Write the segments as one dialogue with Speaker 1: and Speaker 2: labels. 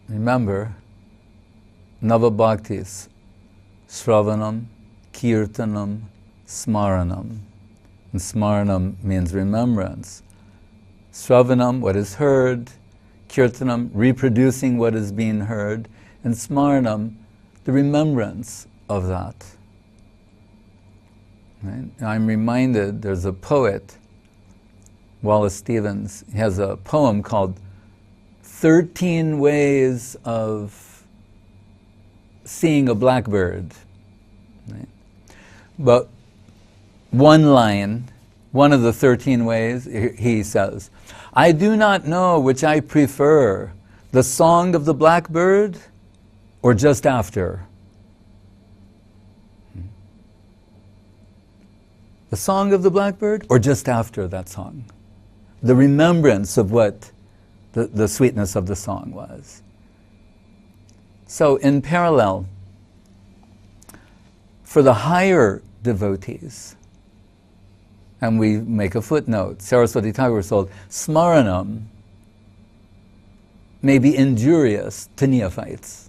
Speaker 1: remember, Navabhaktis, Shravanam, Kirtanam, Smaranam. And Smaranam means remembrance. Shravanam, what is heard, Kirtanam, reproducing what is being heard, and Smaranam, the remembrance of that. Right? I'm reminded, there's a poet, Wallace Stevens, he has a poem called 13 Ways of Seeing a Blackbird. Right? But one line, one of the 13 ways, he says, I do not know which I prefer, the song of the blackbird or just after. The song of the blackbird or just after that song. The remembrance of what the sweetness of the song was. So in parallel, for the higher devotees, and we make a footnote, Saraswati Thakur was told, Smaranam may be injurious to neophytes,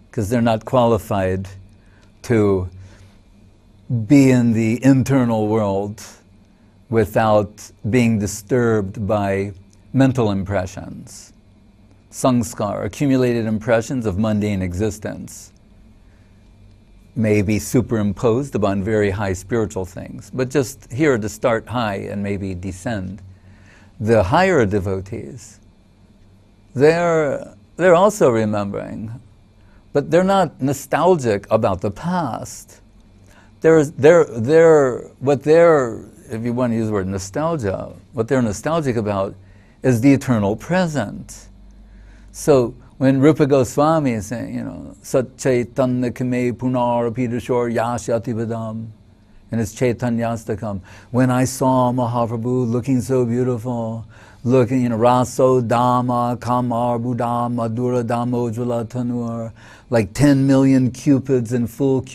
Speaker 1: because they're not qualified to be in the internal world without being disturbed by mental impressions, samskar, accumulated impressions of mundane existence, may be superimposed upon very high spiritual things, but just here to start high and maybe descend. The higher devotees, they're also remembering, but they're not nostalgic about the past. If you want to use the word nostalgia, what they're nostalgic about is the eternal present. So when Rupa Goswami is saying, Sat Chaitanya Kame Punar Pidashor Yashyati Vadam, in his Chaitanyastakam, when I saw Mahaprabhu looking so beautiful, looking, Raso Dhamma, Kamar Budam, Madhura Dhammo Jula Tanur, like 10 million cupids in full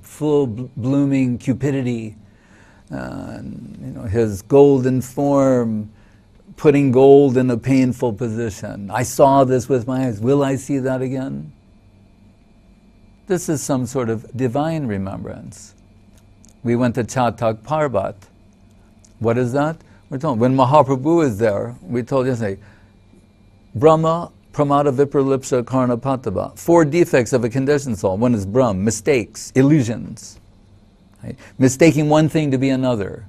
Speaker 1: full blooming cupidity, his golden form, putting gold in a painful position. I saw this with my eyes. Will I see that again? This is some sort of divine remembrance. We went to Chatak Parbat. What is that? We're told when Mahaprabhu is there, we told yesterday, Brahma, Pramada, Vipralipsa, Karna, Patava. 4 defects of a conditioned soul. One is Brahm, mistakes, illusions. Right? Mistaking one thing to be another.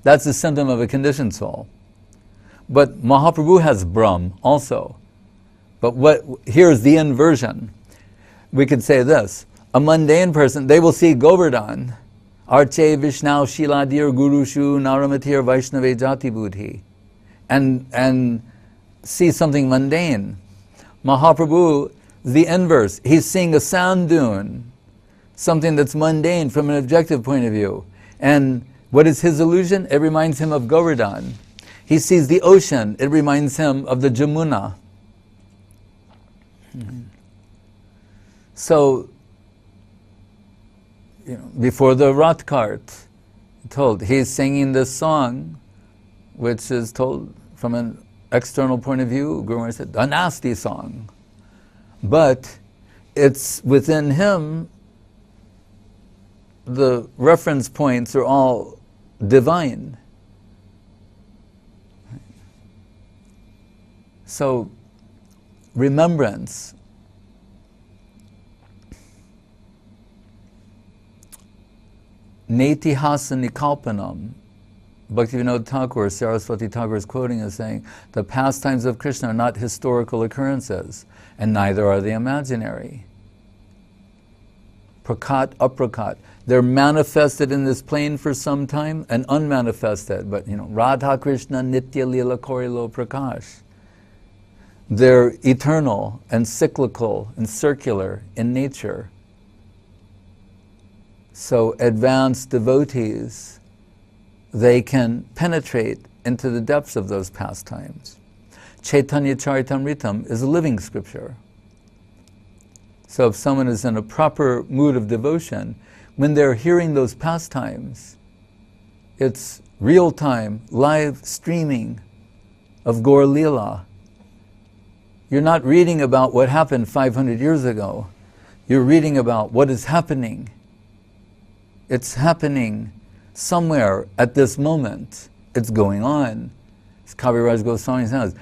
Speaker 1: That's a symptom of a conditioned soul. But Mahaprabhu has Brahm also. But here's the inversion. We could say this. A mundane person, they will see Govardhan, Arche Vishnu Shiladir Gurushu Naramatir Vaishnave Jati Buddhi, and see something mundane. Mahaprabhu, the inverse. He's seeing a sand dune, something that's mundane from an objective point of view. And what is his illusion? It reminds him of Govardhan. He sees the ocean. It reminds him of the Jamuna. So, before the Rath cart, he's singing this song, which is told from an external point of view, Guru Maharaj said, a nasty song. But it's within him, the reference points are all divine. So, remembrance. Netihasa Nikalpanam. Bhaktivinoda Thakur, Saraswati Thakur is quoting as saying, the pastimes of Krishna are not historical occurrences, and neither are they imaginary. Prakat, aprakat. They're manifested in this plane for some time and unmanifested, but Radha Krishna Nitya Lila Korilo Prakash. They're eternal and cyclical and circular in nature. So advanced devotees, they can penetrate into the depths of those pastimes. Chaitanya Charitamritam is a living scripture. So if someone is in a proper mood of devotion, when they're hearing those pastimes, it's real-time, live streaming of Gaur Leela. You're not reading about what happened 500 years ago. You're reading about what is happening. It's happening somewhere at this moment. It's going on. As Kaviraj Goswami says,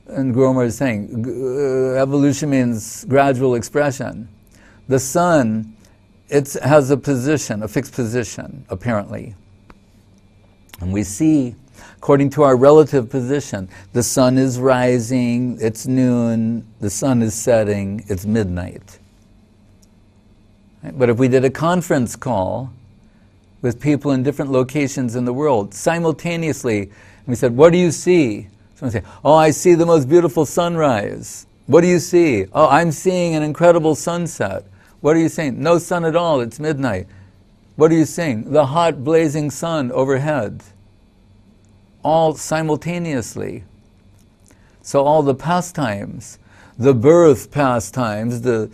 Speaker 1: and Gurumar is saying, evolution means gradual expression. The sun, it has a position, a fixed position, apparently. And we see, according to our relative position, the sun is rising, it's noon, the sun is setting, it's midnight. Right? But if we did a conference call with people in different locations in the world, simultaneously, and we said, what do you see? Someone would say, oh, I see the most beautiful sunrise. What do you see? Oh, I'm seeing an incredible sunset. What are you seeing? No sun at all, it's midnight. What are you seeing? The hot blazing sun overhead. All simultaneously. So all the pastimes, the birth pastimes, the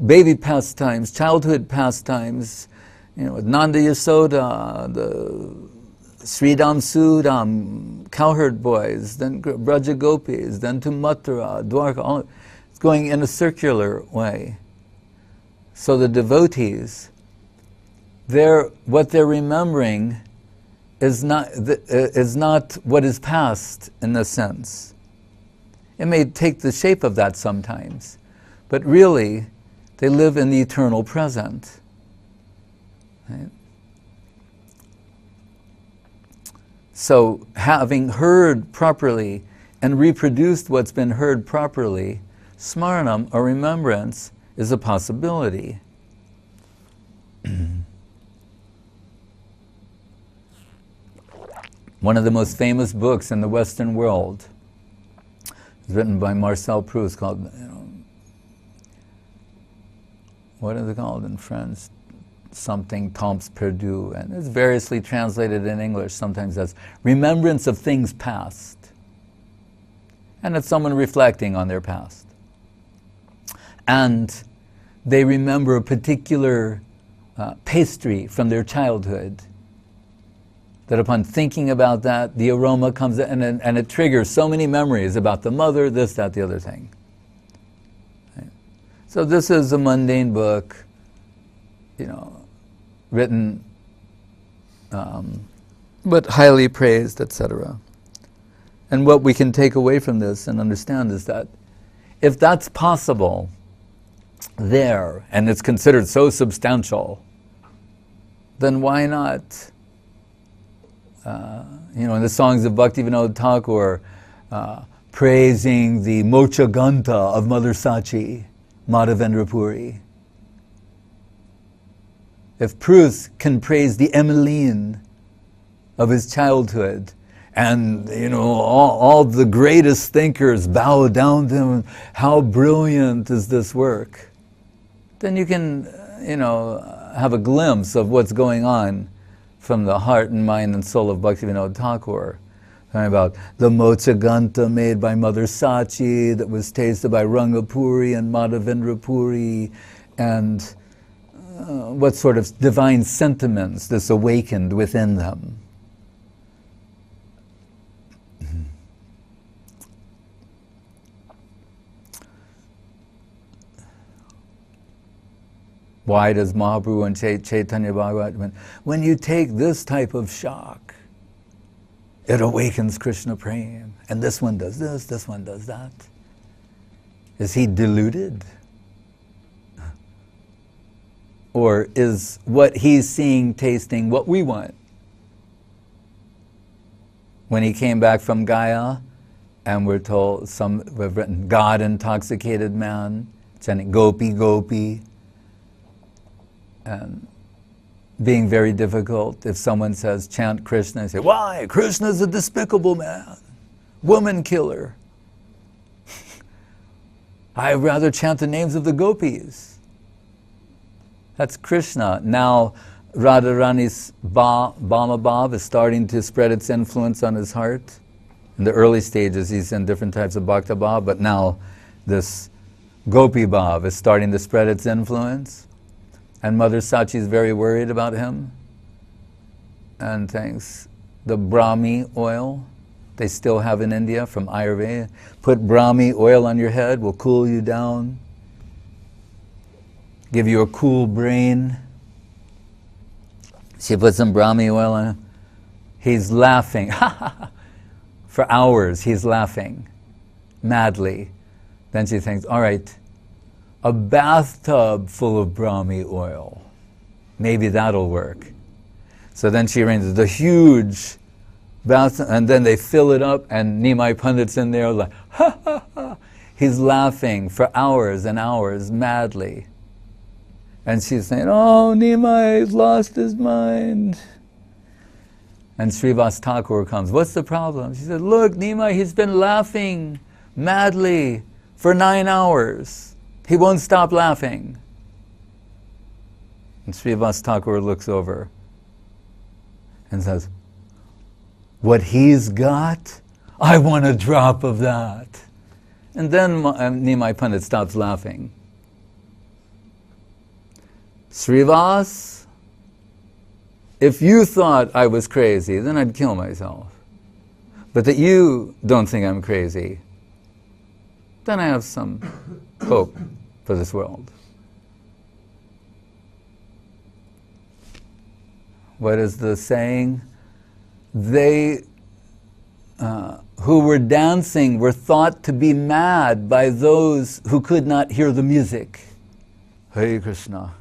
Speaker 1: baby pastimes, childhood pastimes, with Nanda Yasoda, the Sridam Sudam, cowherd boys, then Braja Gopis, then to Mathura, Dwarka, it's going in a circular way. So the devotees, what they're remembering is not what is past in a sense. It may take the shape of that sometimes, but really, they live in the eternal present. Right? So, having heard properly and reproduced what's been heard properly, smaranam, or remembrance, is a possibility. One of the most famous books in the Western world is written by Marcel Proust called, what is it called in French? Something Temps Perdus, and it's variously translated in English, sometimes as Remembrance of Things Past. And it's someone reflecting on their past. And they remember a particular pastry from their childhood, that upon thinking about that, the aroma comes in and it triggers so many memories about the mother, this, that, the other thing. Right? So this is a mundane book, written, but highly praised, etc. And what we can take away from this and understand is that if that's possible there, and it's considered so substantial, then why not, in the songs of Bhaktivinoda Thakur, praising the Mocha Ganta of Mother Sachi, Madhavendra Puri. If Proust can praise the Emmeline of his childhood, and all the greatest thinkers bow down to him, how brilliant is this work? Then you can, have a glimpse of what's going on from the heart and mind and soul of Bhaktivinoda Thakur. Talking about the Mocha Ganta made by Mother Sachi that was tasted by Rangapuri and Madhavendra Puri, and what sort of divine sentiments this awakened within them. Why does Mahaprabhu and Chaitanya Bhagavat, when you take this type of shock, it awakens Krishna Prem, and this one does this one does that? Is he deluded? Or is what he's seeing, tasting, what we want? When he came back from Gaya, and we're told, we've written, God-intoxicated man, chanting Gopi, Gopi, and being very difficult. If someone says, chant Krishna, I say, why? Krishna's a despicable man, woman killer. I'd rather chant the names of the gopis. That's Krishna. Now, Radharani's Bhama Bhav is starting to spread its influence on his heart. In the early stages, he's in different types of Bhakta Bhav, but now this Gopi Bhav is starting to spread its influence. And Mother Sachi is very worried about him and thinks the Brahmi oil, they still have in India from Ayurveda. Put Brahmi oil on your head, will cool you down, give you a cool brain. She put some Brahmi oil on him. He's laughing. For hours, he's laughing madly. Then she thinks, all right, a bathtub full of Brahmi oil. Maybe that'll work. So then she arranges the huge bathtub, and then they fill it up, and Nimai Pandit's in there like, ha ha ha. He's laughing for hours and hours, madly. And she's saying, oh, Nimai's lost his mind. And Srivas Thakur comes, what's the problem? She said, look, Nimai, he's been laughing madly for 9 hours. He won't stop laughing. And Srivas Thakur looks over and says, what he's got, I want a drop of that. And then Nimai Pandit stops laughing. Srivas, if you thought I was crazy, then I'd kill myself. But that you don't think I'm crazy, then I have some hope for this world. What is the saying? They who were dancing were thought to be mad by those who could not hear the music. Hare Krishna.